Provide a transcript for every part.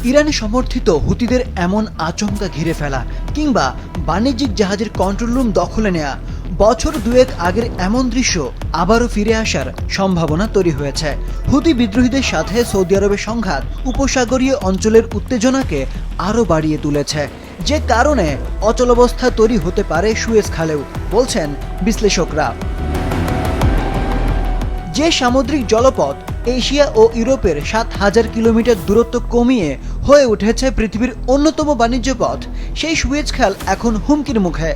Iran সমর্থিত হুতিদের এমন আচমকা ঘিরে ফেলা কিংবা বাণিজ্যিক জাহাজের কন্ট্রোল রুম দখলে নেয়া, বছর দুয়েক আগের এমন দৃশ্য আবারও ফিরে আসার সম্ভাবনা তৈরি হয়েছে। হুতি বিদ্রোহীদের সাথে সৌদি আরবের সংঘাত উপসাগরীয় অঞ্চলের উত্তেজনাকে আরও বাড়িয়ে তুলেছে, যে কারণে অচলাবস্থা তৈরি হতে পারে সুয়েজ খালেও, বলছেন বিশ্লেষকরা। যে সামুদ্রিক জলপথ এশিয়া ও ইউরোপের ৭,০০০ কিলোমিটার দূরত্ব কমিয়ে হয়ে উঠেছে পৃথিবীর অন্যতম বাণিজ্য পথ, সেই সুয়েজ খাল এখন হুমকির মুখে।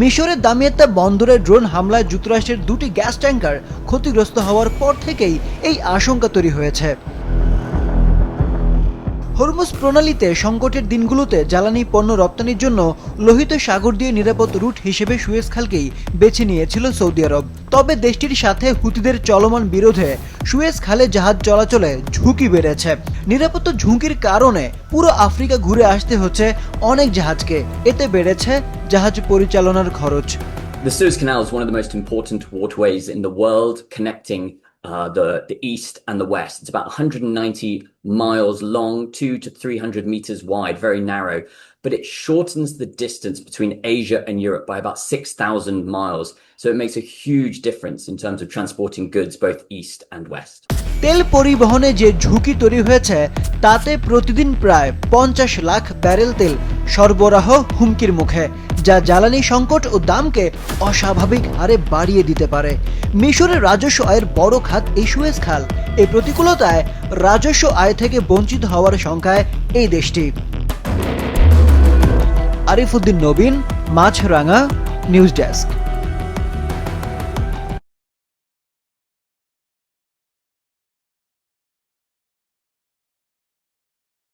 মিশরের দামিয়াত্তা বন্দরে ড্রোন হামলায় যুক্তরাষ্ট্রের দুটি গ্যাস ট্যাঙ্কার ক্ষতিগ্রস্ত হওয়ার পর থেকেই এই আশঙ্কা তৈরি হয়েছে। হরমুজ প্রণালীতে সংকটের দিনগুলোতে জ্বালানি পণ্য রপ্তানির জন্য লোহিত সাগর দিয়ে নিরাপদ রুট হিসেবে সুয়েজ খালকেই বেছে নিয়েছিল সৌদি আরব। তবে দেশটির সাথে হুতিদের চলমান বিরোধে সুয়েজ খালে জাহাজ চলাচলে ঝুঁকি বেড়েছে। নিরাপত্তা ঝুঁকির কারণে পুরো আফ্রিকা ঘুরে আসতে হচ্ছে অনেক জাহাজকে, এতে বেড়েছে জাহাজ পরিচালনার খরচ। The Suez Canal is one of the most important waterways in the world, connecting the east and the west. It's about 190 miles long, 200 to 300 meters wide, very narrow, but it shortens the distance between Asia and Europe by about 6,000 miles. So it makes a huge difference in terms of transporting goods both east and west. তেল পরিবহনে যে ঝুঁকি তৈরি হয়েছে তাতে প্রতিদিন প্রায় 50 lakh barrel তেল সরবরাহ হুমকির মুখে, যা জ্বালানি সংকট ও দামকে অস্বাভাবিক হারে বাড়িয়ে দিতে পারে। মিশরের রাজস্ব আয়ের বড় খাত এই সুয়েজ খাল। এই প্রতিকূলতায় রাজস্ব আয় থেকে বঞ্চিত হওয়ার সংখ্যায় এই দেশটি। আরিফুদ্দিন নবীন, মাছরাঙা, নিউজ ডেস্ক।